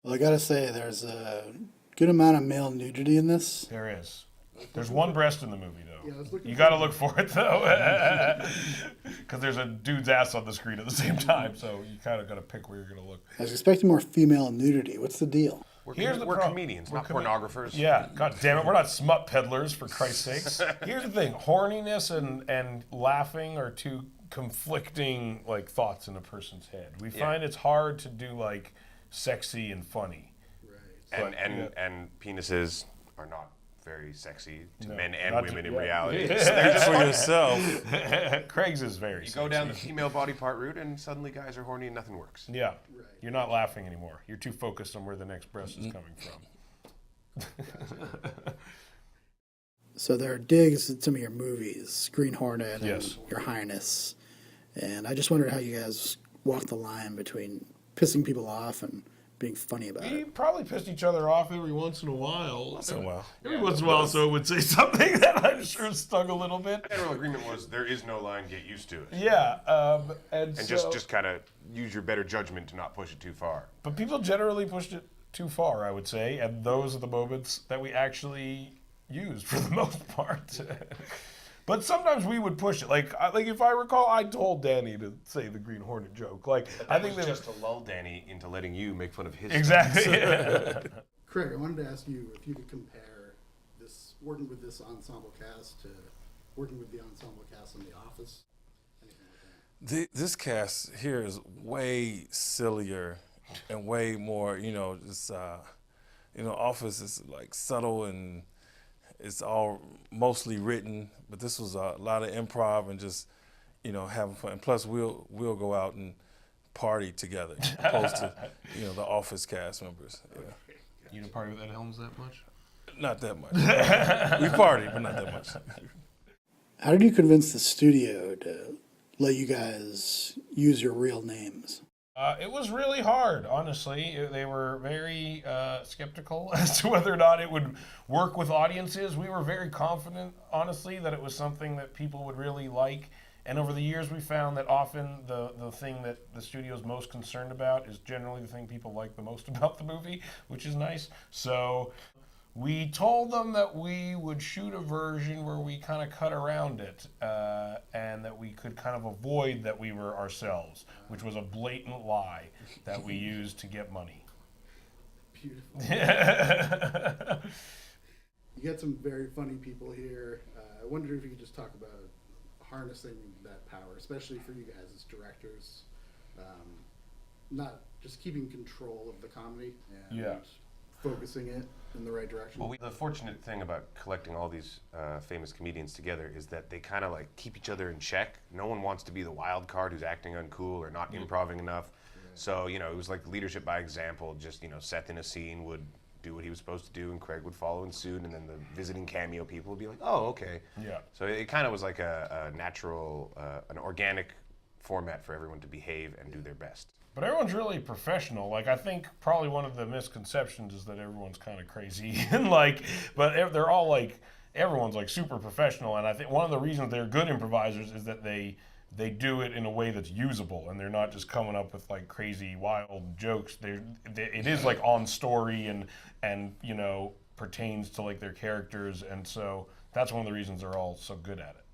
Well, I gotta say, there's a good amount of male nudity in this. There is. There's one breast in the movie, though. Yeah, I was looking You for got to that. look for it, though, because there's a dude's ass on the screen at the same time. So you kind of got to pick where you're going to look. I was expecting more female nudity. What's the deal? Here's the We're problem. comedians, We're not pornographers. Yeah, god damn it, we're not smut peddlers, for Christ's sakes. Here's the thing: horniness and laughing are two conflicting like thoughts in a person's head. We find it's hard to do like sexy and funny. Right. And penises are not very sexy to No, men and not women to- in yeah. reality. Speak for yourself. Craig's is very. You go down the female body part route, and suddenly guys are horny and nothing works. Yeah, Right. you're not laughing anymore. You're too focused on where the next breast is coming from. So there are digs at some of your movies, Green Hornet and Yes. Your Highness. And I just wondered how you guys walk the line between pissing people off and being funny about We it. probably pissed each other off every once in a while. Once in a while. Every once in a while, so it would say something that I'm sure stung a little bit. General agreement was there is no line, get used to it. Yeah, and And so, just kind of use your better judgment to not push it too far. but people generally pushed it too far, I would say, and those are the moments that we actually used for the most part. But sometimes we would push it. Like if I recall, I told Danny to say the Green Hornet joke. I think was that just to lull Danny into letting you make fun of his exactly. Craig, I wanted to ask you if you could compare this working with this ensemble cast to working with the ensemble cast in The Office. Anything like that. This cast here is way sillier and way more, Office is like subtle and it's all mostly written, but this was a lot of improv and just, having fun. And plus, we'll go out and party together, opposed to, the Office cast members. Yeah. You don't party with Ed Helms that much? Not that much. We party, but not that much. How did you convince the studio to let you guys use your real names? It was really hard, honestly. They were very skeptical as to whether or not it would work with audiences. We were very confident, honestly, that it was something that people would really like. And over the years, we found that often the thing that the studio is most concerned about is generally the thing people like the most about the movie, which is nice. So we told them that we would shoot a version where we kind of cut around it and that we could kind of avoid that we were ourselves, which was a blatant lie that we used to get money. Beautiful. Yeah. You got some very funny people here. I wonder if you could just talk about harnessing that power, especially for you guys as directors. Not just keeping control of the comedy and Yeah. focusing it in the right direction. Well, the fortunate thing about collecting all these famous comedians together is that they kind of like keep each other in check. No one wants to be the wild card who's acting uncool or not improving enough. So, it was like leadership by example. Just, Seth in a scene would do what he was supposed to do and Craig would follow in suit, and then the visiting cameo people would be like, oh, okay. Yeah. So it kind of was like a natural, an organic format for everyone to behave and do their best. But everyone's really professional. I think probably one of the misconceptions is that everyone's kind of crazy and but they're all everyone's super professional. And I think one of the reasons they're good improvisers is that they do it in a way that's usable and they're not just coming up with crazy wild jokes. It is on story and pertains to their characters. And so that's one of the reasons they're all so good at it.